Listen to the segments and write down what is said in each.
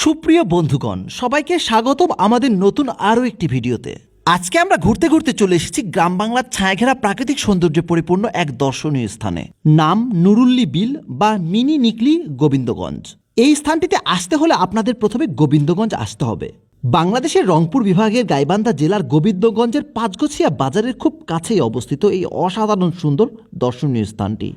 সুপ্রিয় বন্ধুগণ, সবাইকে স্বাগতম আমাদের নতুন আরও একটি ভিডিওতে। আজকে আমরা ঘুরতে ঘুরতে চলে এসেছি গ্রাম বাংলার ছায়াঘেরা প্রাকৃতিক সৌন্দর্যে পরিপূর্ণ এক দর্শনীয় স্থানে। নাম নুরুল্লি বিল বা মিনি নিকলি গোবিন্দগঞ্জ। এই স্থানটিতে আসতে হলে আপনাদের প্রথমে গোবিন্দগঞ্জ আসতে হবে। বাংলাদেশের রংপুর বিভাগের গাইবান্ধা জেলার গোবিন্দগঞ্জের পাঁচগছিয়া বাজারের খুব কাছেই অবস্থিত এই অসাধারণ সুন্দর দর্শনীয় স্থানটি।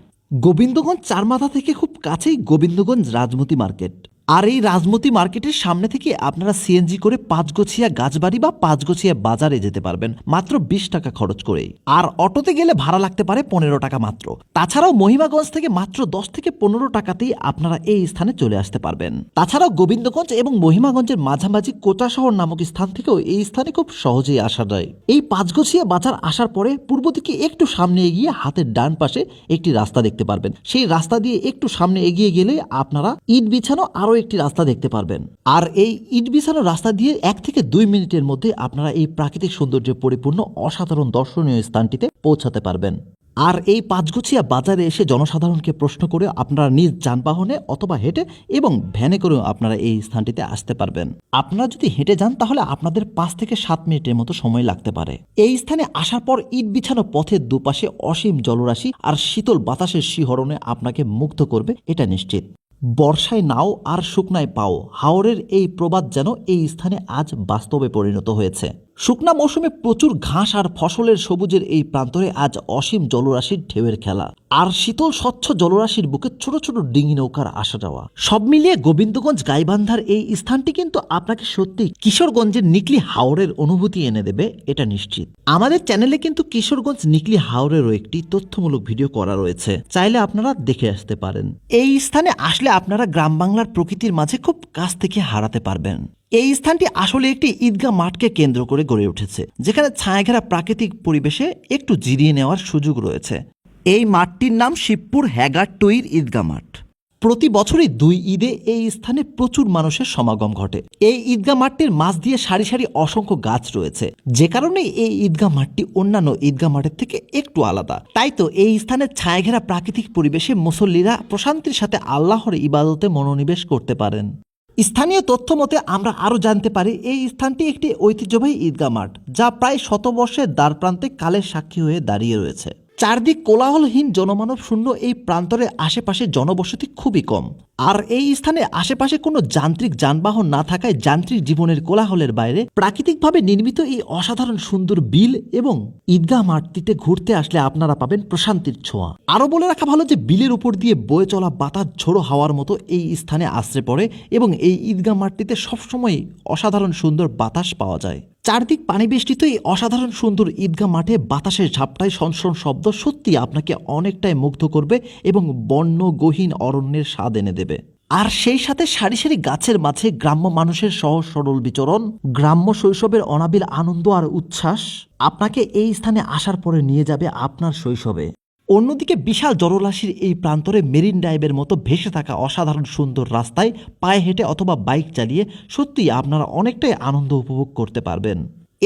গোবিন্দগঞ্জ চারমাথা থেকে খুব কাছেই গোবিন্দগঞ্জ রাজমতি মার্কেট। আর এই রাজমতি মার্কেটের সামনে থেকে আপনারা সিএনজি করে পাঁচগছিয়া গাছবাড়ি বা পাঁচগছিয়া বাজারে যেতে পারবেন মাত্র 20 টাকা খরচ করেই। আর অটোতে গেলে ভাড়া লাগতে পারে 15 টাকা মাত্র। তাছাড়াও মহিমাগঞ্জ থেকে মাত্র 10 থেকে 15 টাকাতেই আপনারা এই স্থানে চলে আসতে পারবেন। তাছাড়াও গোবিন্দগঞ্জ এবং মহিমাগঞ্জের মাঝামাঝি কোটাশহর নামক স্থান থেকেও এই স্থানে খুব সহজেই আসা যায়। এই পাঁচগছিয়া বাজার আসার পরে পূর্ব দিকে একটু সামনে এগিয়ে হাতের ডান পাশে একটি রাস্তা দেখতে পারবেন। সেই রাস্তা দিয়ে একটু সামনে এগিয়ে গেলে আপনারা ইট বিছানো আরো একটি রাস্তা দেখতে পারবেন। আর এই ইট বিছানো রাস্তা দিয়ে 1 থেকে 2 মিনিটের মধ্যে আপনারা এই প্রাকৃতিক সৌন্দর্যে পরিপূর্ণ অসাধারণ দর্শনীয় স্থানটিতে পৌঁছাতে পারবেন। আর এই পাঁচগছিয়া বাজারে এসে জনসাধারণকে প্রশ্ন করে আপনারা নিজ যানবাহনে অথবা হেঁটে এবং ভ্যানে করেও আপনারা এই স্থানটিতে আসতে পারবেন। আপনারা যদি হেঁটে যান তাহলে আপনাদের 5 থেকে 7 মিনিটের মতো সময় লাগতে পারে। এই স্থানে আসার পর ইট বিছানো পথের দুপাশে অসীম জলরাশি আর শীতল বাতাসের শিহরণে আপনাকে মুগ্ধ করবে, এটা নিশ্চিত। বর্ষায় নাও আর শুকনায় পাও, হাওরের এই প্রবাদ যেন এই স্থানে আজ বাস্তবে পরিণত হয়েছে। শুকনা মৌসুমে প্রচুর ঘাস আর ফসলের সবুজের এই প্রান্তরে আজ অসীম জলরাশির ঢেউয়ের খেলা, আর শীতল স্বচ্ছ জলরাশির বুকে ছোট ছোট ডিঙি নৌকার আসা যাওয়া। সব মিলিয়ে গোবিন্দগঞ্জ গাইবান্ধার এই স্থানটি কিন্তু আপনাকে সত্যি কিশোরগঞ্জের নিকলি হাওরের অনুভূতি এনে দেবে, এটা নিশ্চিত। আমাদের চ্যানেলে কিন্তু কিশোরগঞ্জ নিকলি হাওরেরও একটি তথ্যমূলক ভিডিও করা রয়েছে, চাইলে আপনারা দেখে আসতে পারেন। এই স্থানে আসলে আপনারা গ্রাম বাংলার প্রকৃতির মাঝে খুব কাছ থেকে হারাতে পারবেন। এই স্থানটি আসলে একটি ঈদগাহ মাঠকে কেন্দ্র করে গড়ে উঠেছে, যেখানে ছায়াঘেরা প্রাকৃতিক পরিবেশে একটু জিরিয়ে নেওয়ার সুযোগ রয়েছে। এই মাঠটির নাম শিবপুর হ্যাগারটুইর ঈদগাহ মাঠ। প্রতি বছরই 2 ঈদে এই স্থানে প্রচুর মানুষের সমাগম ঘটে। এই ঈদগাহ মাঠটির মাঝ দিয়ে সারি সারি অসংখ্য গাছ রয়েছে, যে কারণে এই ঈদগাহ মাঠটি অন্যান্য ঈদগাহ মাঠের থেকে একটু আলাদা। তাই তো এই স্থানে ছায়াঘেরা প্রাকৃতিক পরিবেশে মুসল্লিরা প্রশান্তির সাথে আল্লাহর ইবাদতে মনোনিবেশ করতে পারেন। স্থানীয় তথ্য মতে আমরা আরও জানতে পারি এই স্থানটি একটি ঐতিহ্যবাহী ঈদগাহ মাঠ, যা প্রায় 100 বর্ষের দ্বারপ্রান্তে কালের সাক্ষী হয়ে দাঁড়িয়ে রয়েছে। চারদিক কোলাহলহীন জনমানব শূন্য এই প্রান্তরের আশেপাশে জনবসতি খুবই কম। আর এই স্থানে আশেপাশে কোনো যান্ত্রিক যানবাহন না থাকায় যান্ত্রিক জীবনের কোলাহলের বাইরে প্রাকৃতিকভাবে নির্মিত এই অসাধারণ সুন্দর বিল এবং ঈদগাহ মাঠটিতে ঘুরতে আসলে আপনারা পাবেন প্রশান্তির ছোঁয়া। আরও বলে রাখা ভালো যে বিলের উপর দিয়ে বয়ে চলা বাতাস ঝোড়ো হাওয়ার মতো এই স্থানে আশ্রে পড়ে এবং এই ঈদগাহ মাঠটিতে সবসময় অসাধারণ সুন্দর বাতাস পাওয়া যায়। চারদিক পানি বেষ্টিত এই অসাধারণ সুন্দর ঈদগাহ মাঠে বাতাসের ঝাপটায় সনসন শব্দ সত্যি আপনাকে অনেকটাই মুগ্ধ করবে এবং বর্ণগহীন অরণ্যের স্বাদ এনে দেবে। আর সেই সাথে সারি সারি গাছের মাঝে গ্রাম্য মানুষের সহজ সরল বিচরণ, গ্রাম্য শৈশবের অনাবিল আনন্দ আর উচ্ছ্বাস আপনাকে এই স্থানে আসার পরে নিয়ে যাবে আপনার শৈশবে। অন্যদিকে বিশাল জলরাশির এই প্রান্তরে মেরিন ড্রাইভের মতো ভেসে থাকা অসাধারণ সুন্দর রাস্তায় পায়ে হেঁটে অথবা বাইক চালিয়ে সত্যিই আপনারা অনেকটাই আনন্দ উপভোগ করতে পারবেন।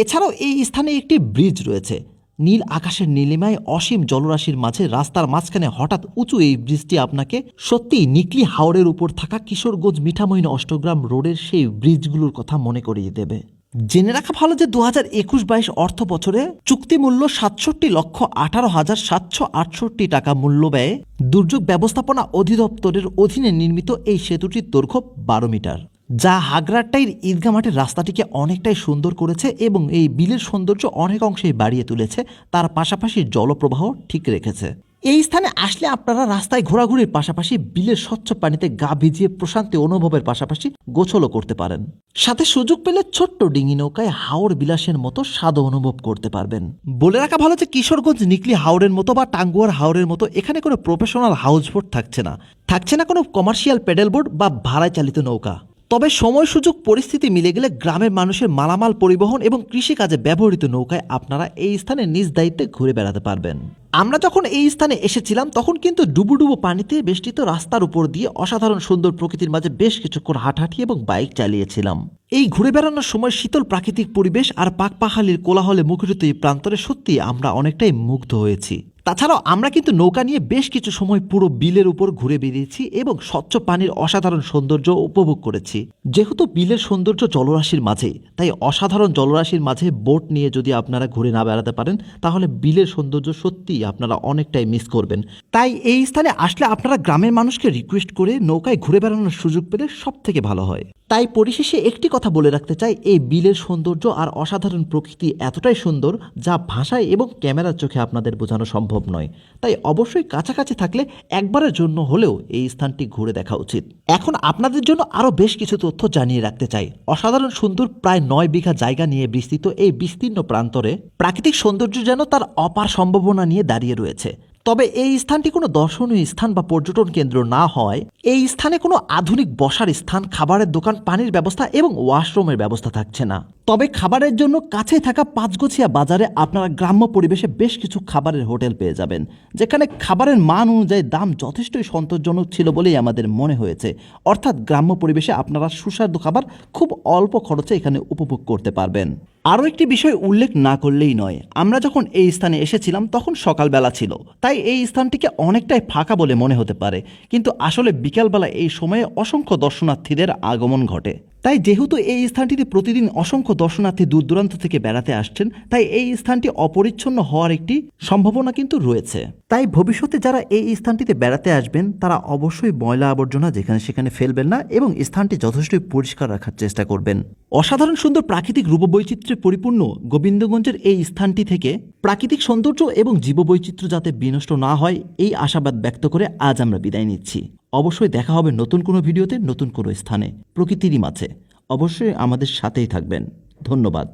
এছাড়াও এই স্থানে একটি ব্রিজ রয়েছে। নীল আকাশের নীলিমায় অসীম জলরাশির মাঝে রাস্তার মাঝখানে হঠাৎ উঁচু এই ব্রিজটি আপনাকে সত্যিই নিকলি হাওরের উপর থাকা কিশোরগঞ্জ মিঠামইন অষ্টগ্রাম রোডের সেই ব্রিজগুলোর কথা মনে করিয়ে দেবে। জেনে রাখা ভালো যে 2021-22 অর্থ বছরে চুক্তি মূল্য 67,18,768 টাকা মূল্য ব্যয়ে দুর্যোগ ব্যবস্থাপনা অধিদপ্তরের অধীনে নির্মিত এই সেতুটির দৈর্ঘ্য 12 মিটার, যা হাগরাটাইর ঈদগাহ মাঠের রাস্তাটিকে অনেকটাই সুন্দর করেছে এবং এই বিলের সৌন্দর্য অনেক অংশেই বাড়িয়ে তুলেছে, তার পাশাপাশি জলপ্রবাহ ঠিক রেখেছে। এই স্থানে আসলে আপনারা রাস্তায় ঘোরাঘুরির পাশাপাশি বিলের স্বচ্ছ পানিতে গা ভিজিয়ে প্রশান্তি অনুভবের পাশাপাশি গোসলও করতে পারেন। সাথে সুযোগ পেলে ছোট্ট ডিঙি নৌকায় হাওর বিলাসের মতো স্বাদ অনুভব করতে পারবেন। বলে রাখা ভালো যে কিশোরগঞ্জ নিকলি হাওরের মতো বা টাঙ্গুয়ার হাওরের মতো এখানে কোনো প্রফেশনাল হাউসবোট থাকছে না কোনো কমার্শিয়াল প্যাডেলবোট বা ভাড়ায় চালিত নৌকা। তবে সময় সুযোগ পরিস্থিতি মিলে গেলে গ্রামের মানুষের মালামাল পরিবহন এবং কৃষিকাজে ব্যবহৃত নৌকায় আপনারা এই স্থানে নিজ দায়িত্বে ঘুরে বেড়াতে পারবেন। আমরা যখন এই স্থানে এসেছিলাম তখন কিন্তু ডুবুডুবু পানিতে বেষ্টিত রাস্তার উপর দিয়ে অসাধারণ সুন্দর প্রকৃতির মাঝে বেশ কিছুক্ষণ হাঁটাহাঁটি এবং বাইক চালিয়েছিলাম। এই ঘুরে বেড়ানোর সময় শীতল প্রাকৃতিক পরিবেশ আর পাকপাহালির কোলাহলে মুখরিত এই প্রান্তরে সত্যি আমরা অনেকটাই মুগ্ধ হয়েছি। তাছাড়াও আমরা কিন্তু নৌকা নিয়ে বেশ কিছু সময় পুরো বিলের উপর ঘুরে বেরিয়েছি এবং স্বচ্ছ পানির অসাধারণ সৌন্দর্য উপভোগ করেছি। যেহেতু বিলের সৌন্দর্য জলরাশির মাঝে, তাই অসাধারণ জলরাশির মাঝে বোট নিয়ে যদি আপনারা ঘুরে না বেড়াতে পারেন তাহলে বিলের সৌন্দর্য সত্যিই আপনারা অনেকটাই মিস করবেন। তাই এই স্থানে আসলে আপনারা গ্রামের মানুষকে রিকোয়েস্ট করে নৌকায় ঘুরে বেড়ানোর সুযোগ পেলে সব থেকে ভালো হয়। তাই পরিশেষে একটি কথা বলে রাখতে চাই, এই বিলের সৌন্দর্য আর অসাধারণ প্রকৃতি এতটাই সুন্দর যা ভাষায় এবং ক্যামেরার চোখে আপনাদের বোঝানো সম্ভব নয়। তাই অবশ্যই কাছাকাছি থাকলে একবারের জন্য হলেও এই স্থানটি ঘুরে দেখা উচিত। এখন আপনাদের জন্য আরও বেশ কিছু তথ্য জানিয়ে রাখতে চাই। অসাধারণ সুন্দর প্রায় 9 বিঘা জায়গা নিয়ে বিস্তৃত এই বিস্তীর্ণ প্রান্তরে প্রাকৃতিক সৌন্দর্য যেন তার অপার সম্ভাবনা নিয়ে দাঁড়িয়ে রয়েছে। তবে এই স্থানটি কোনো দর্শনীয় স্থান বা পর্যটন কেন্দ্র না হওয়ায় এই স্থানে কোনো আধুনিক বসার স্থান, খাবারের দোকান, পানির ব্যবস্থা এবং ওয়াশরুমের ব্যবস্থা থাকছে না। তবে খাবারের জন্য কাছে থাকা পাঁচগছিয়া বাজারে আপনারা গ্রাম্য পরিবেশে বেশ কিছু খাবারের হোটেল পেয়ে যাবেন, যেখানে খাবারের মান অনুযায়ী দাম যথেষ্টই সন্তোষজনক ছিল বলেই আমাদের মনে হয়েছে। অর্থাৎ গ্রাম্য পরিবেশে আপনারা সুস্বাদু খাবার খুব অল্প খরচে এখানে উপভোগ করতে পারবেন। আরও একটি বিষয় উল্লেখ না করলেই নয়, আমরা যখন এই স্থানে এসেছিলাম তখন সকালবেলা ছিল, তাই এই স্থানটিকে অনেকটাই ফাঁকা বলে মনে হতে পারে, কিন্তু আসলে বিকালবেলা এই সময়ে অসংখ্য দর্শনার্থীদের আগমন ঘটে। তাই যেহেতু এই স্থানটিতে প্রতিদিন অসংখ্য দর্শনার্থী দূর দূরান্ত থেকে বেড়াতে আসছেন, তাই এই স্থানটি অপরিচ্ছন্ন হওয়ার একটি সম্ভাবনা কিন্তু রয়েছে। তাই ভবিষ্যতে যারা এই স্থানটিতে বেড়াতে আসবেন তারা অবশ্যই ময়লা আবর্জনা যেখানে সেখানে ফেলবেন না এবং স্থানটি যথেষ্টই পরিষ্কার রাখার চেষ্টা করবেন। অসাধারণ সুন্দর প্রাকৃতিক রূপবৈচিত্র্যে পরিপূর্ণ গোবিন্দগঞ্জের এই স্থানটি থেকে প্রাকৃতিক সৌন্দর্য এবং জীববৈচিত্র্য যাতে বিনষ্ট না হয় এই আশাবাদ ব্যক্ত করে আজ আমরা বিদায় নিচ্ছি। অবশ্যই দেখা হবে নতুন কোনো ভিডিওতে, নতুন কোনো স্থানে, প্রকৃতিরই মাঝে। অবশ্যই আমাদের সাথেই থাকবেন। ধন্যবাদ।